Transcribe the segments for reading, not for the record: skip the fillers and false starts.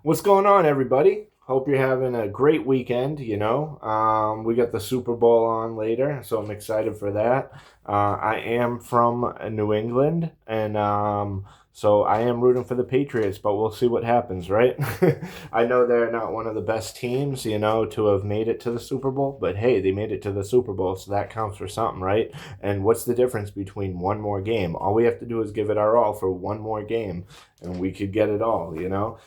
What's going on, everybody? Hope you're having a great weekend. We got the Super Bowl on later, so I'm excited for that. I am from New England, and so I am rooting for the Patriots, but we'll see what happens, right? I know they're not one of the best teams, to have made it to the Super Bowl, but hey, they made it to the Super Bowl, so that counts for something, right? And what's the difference between one more game? All we have to do is give it our all for one more game, and we could get it all.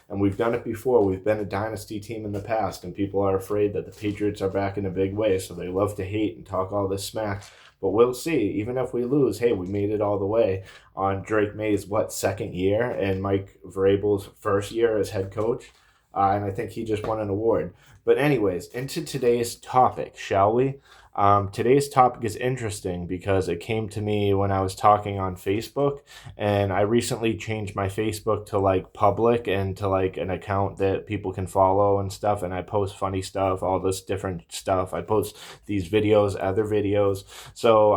And we've done it before. We've been a dynasty team in the past, and people are afraid that the Patriots are back in a big way, so they love to hate and talk all this smack. But we'll see. Even if we lose, hey, we made it all the way on Drake May's, second year, and Mike Vrabel's first year as head coach. And I think he just won an award. But anyways, into today's topic, shall we? Today's topic is interesting because it came to me when I was talking on Facebook, and I recently changed my Facebook to like public and to like an account that people can follow and stuff. And I post funny stuff, all this different stuff. I post these videos, other videos. So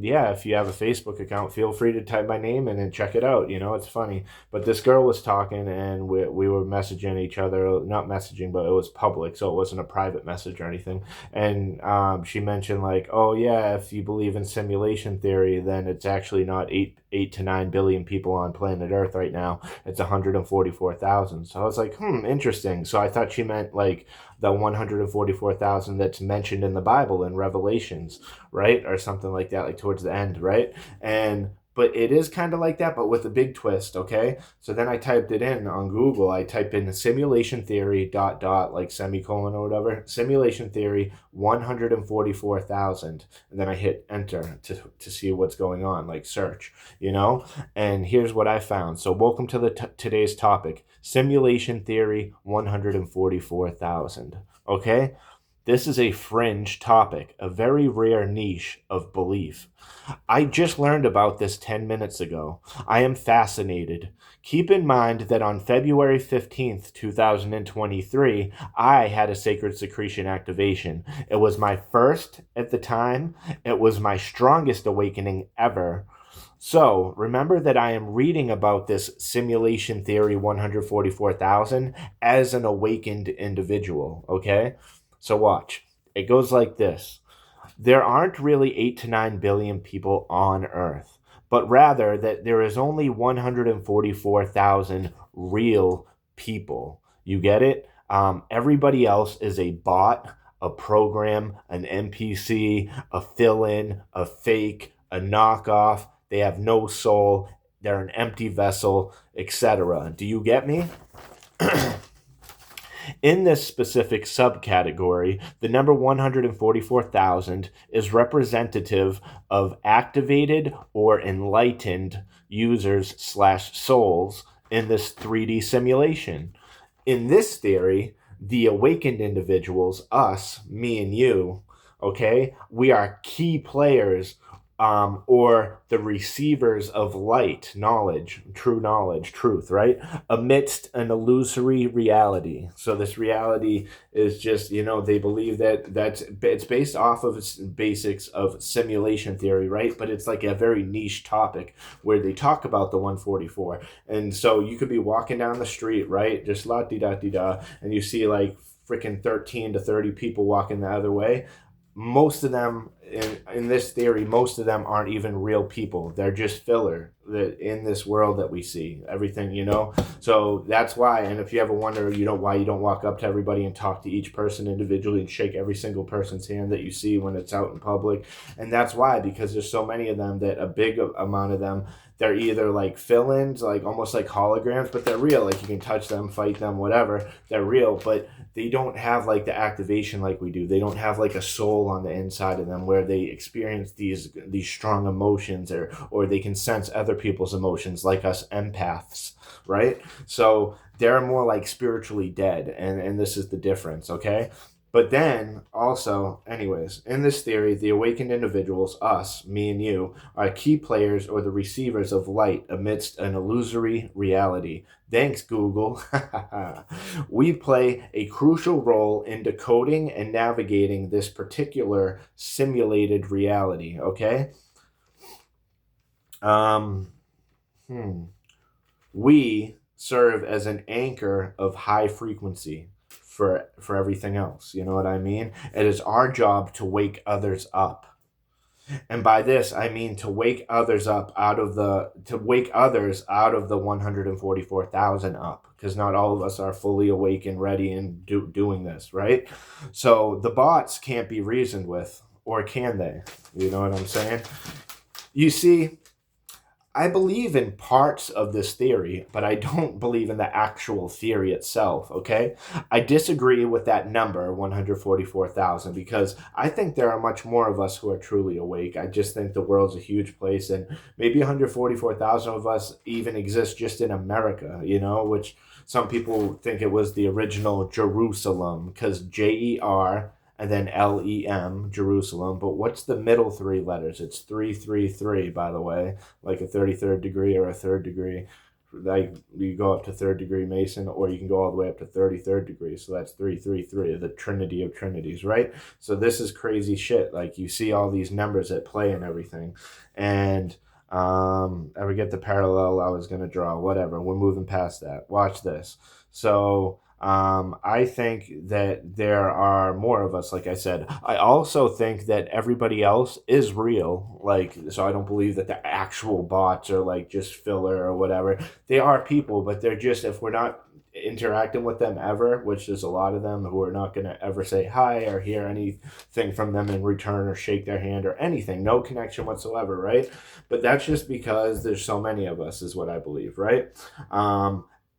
yeah, if you have a Facebook account, feel free to type my name in and check it out. It's funny. But this girl was talking, and we were messaging each other, not messaging, but it was public, so it wasn't a private message or anything. And she mentioned like, oh yeah, if you believe in simulation theory, then it's actually not eight to 9 billion people on planet Earth right now. It's 144,000. So I was like, interesting. So I thought she meant like the 144,000 that's mentioned in the Bible in Revelations, right, or something like that, like towards the end, right? And but it is kind of like that, but with a big twist, okay? So then I typed it in on Google. I typed in simulation theory dot dot, like semicolon or whatever, simulation theory 144,000. And then I hit enter to see what's going on, like search. And here's what I found. So welcome to today's topic, simulation theory 144,000. Okay? This is a fringe topic, a very rare niche of belief. I just learned about this 10 minutes ago. I am fascinated. Keep in mind that on February 15th, 2023, I had a sacred secretion activation. It was my first at the time. It was my strongest awakening ever. So, remember that I am reading about this simulation theory 144,000 as an awakened individual, okay? So watch. It goes like this. There aren't really 8 to 9 billion people on Earth, but rather that there is only 144,000 real people. You get it? Everybody else is a bot, a program, an NPC, a fill-in, a fake, a knockoff. They have no soul. They're an empty vessel, etc. Do you get me? In this specific subcategory, the number 144,000 is representative of activated or enlightened users slash souls in this 3D simulation. In this theory, the awakened individuals, us, me and you, okay, we are key players, or the receivers of light, knowledge, true knowledge, truth, right? Amidst an illusory reality. So this reality is just, they believe that it's based off of basics of simulation theory, right? But it's like a very niche topic where they talk about the 144. And so you could be walking down the street, right? Just la di da di da, and you see like freaking 13 to 30 people walking the other way. Most of them in this theory, most of them aren't even real people. They're just filler that in this world that we see everything. So that's why. And if you ever wonder, why you don't walk up to everybody and talk to each person individually and shake every single person's hand that you see when it's out in public, and that's why, because there's so many of them that a big amount of them, they're either like fill-ins, like almost like holograms, but they're real. Like you can touch them, fight them, whatever. They're real, but they don't have like the activation like we do. They don't have like a soul on the inside of them where they experience these strong emotions, or they can sense other people's emotions like us empaths, right? So they're more like spiritually dead, and this is the difference, okay? But then also, anyways, in this theory, the awakened individuals, us, me and you, are key players or the receivers of light amidst an illusory reality. Thanks, Google. We play a crucial role in decoding and navigating this particular simulated reality, okay? Um, hmm. We serve as an anchor of high frequency for everything else. You know what I mean? It is our job to wake others up. And by this I mean to wake others up to wake others out of the 144,000 up, because not all of us are fully awake and ready and doing this, right? So the bots can't be reasoned with, or can they? You know what I'm saying? You see, I believe in parts of this theory, but I don't believe in the actual theory itself, okay? I disagree with that number, 144,000, because I think there are much more of us who are truly awake. I just think the world's a huge place, and maybe 144,000 of us even exist just in America, you know, which some people think it was the original Jerusalem, because J-E-R and then L-E-M, Jerusalem. But what's the middle three letters? It's 333, by the way, like a 33rd degree or a third degree. Like you go up to third degree Mason, or you can go all the way up to 33rd degree. So that's 333, the Trinity of Trinities, right? So this is crazy shit. Like you see all these numbers at play and everything. And ever get the parallel I was going to draw? Whatever. We're moving past that. Watch this. So I think that there are more of us, like I said. I also think that everybody else is real. Like, so I don't believe that the actual bots are like just filler or whatever. They are people, but they're just, if we're not interacting with them ever, which is a lot of them who are not going to ever say hi or hear anything from them in return or shake their hand or anything, no connection whatsoever, right? But that's just because there's so many of us, is what I believe, right?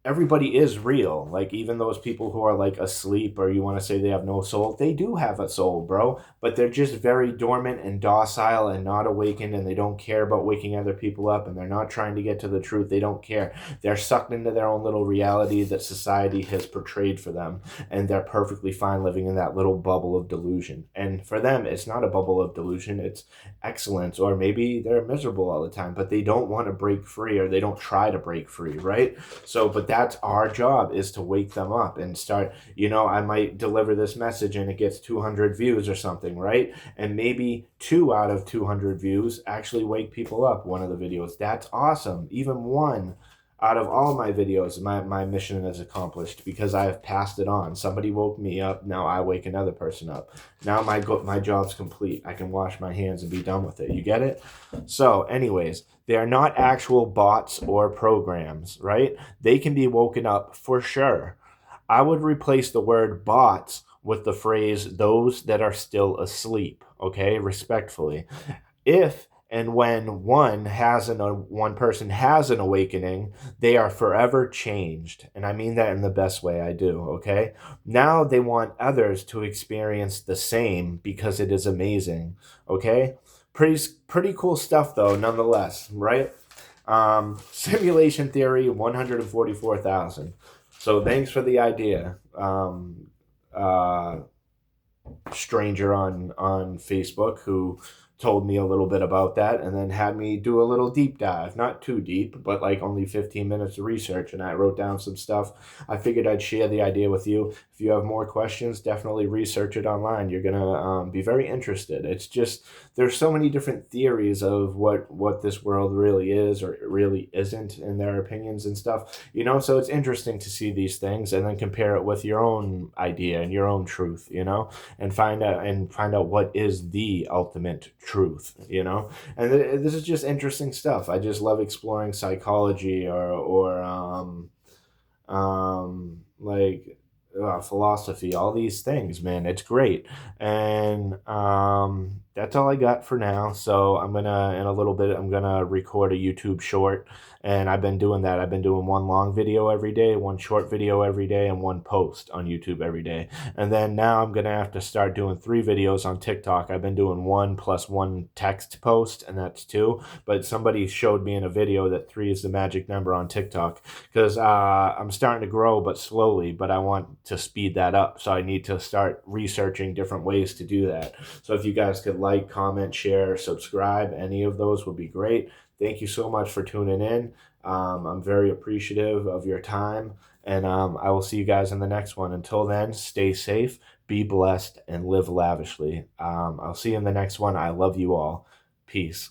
Everybody is real. Like even those people who are like asleep, or you want to say they have no soul, they do have a soul, bro. But they're just very dormant and docile and not awakened, and they don't care about waking other people up, and they're not trying to get to the truth. They don't care. They're sucked into their own little reality that society has portrayed for them, and they're perfectly fine living in that little bubble of delusion. And for them, it's not a bubble of delusion, it's excellence. Or maybe they're miserable all the time, but they don't want to break free, or they don't try to break free, right? So, but that's our job, is to wake them up and start, you know, I might deliver this message and it gets 200 views or something, right? And maybe 2 out of 200 views actually wake people up, one of the videos. That's awesome. Even 1 out of all my videos, my mission is accomplished, because I have passed it on. Somebody woke me up, now I wake another person up. Now my job's complete. I can wash my hands and be done with it. You get it? So anyways, they are not actual bots or programs, right? They can be woken up for sure. I would replace the word bots with the phrase those that are still asleep, okay? Respectfully. If and when one person has an awakening, they are forever changed. And I mean that in the best way I do, okay? Now they want others to experience the same, because it is amazing, okay? Pretty cool stuff though, nonetheless, right? Simulation theory, 144,000. So thanks for the idea. Stranger on Facebook who told me a little bit about that, and then had me do a little deep dive. Not too deep, but like only 15 minutes of research, and I wrote down some stuff. I figured I'd share the idea with you. If you have more questions, definitely research it online. You're gonna be very interested. It's just, there's so many different theories of what this world really is or really isn't in their opinions and stuff, you know. So it's interesting to see these things and then compare it with your own idea and your own truth, you know, and find out what is the ultimate truth, you know. And this is just interesting stuff. I just love exploring psychology or like philosophy, all these things, man. It's great. And that's all I got for now. So I'm gonna, in a little bit, I'm gonna record a YouTube short, and I've been doing that. I've been doing 1 long video every day, 1 short video every day, and 1 post on YouTube every day. And then now I'm gonna have to start doing 3 videos on TikTok. I've been doing 1 plus 1 text post, and that's 2. But somebody showed me in a video that 3 is the magic number on TikTok, because I'm starting to grow, but slowly. But I want to speed that up, so I need to start researching different ways to do that. So if you guys could like, comment, share, subscribe, any of those would be great. Thank you so much for tuning in. I'm very appreciative of your time, and I will see you guys in the next one. Until then, stay safe, be blessed, and live lavishly. I'll see you in the next one. I love you all. Peace.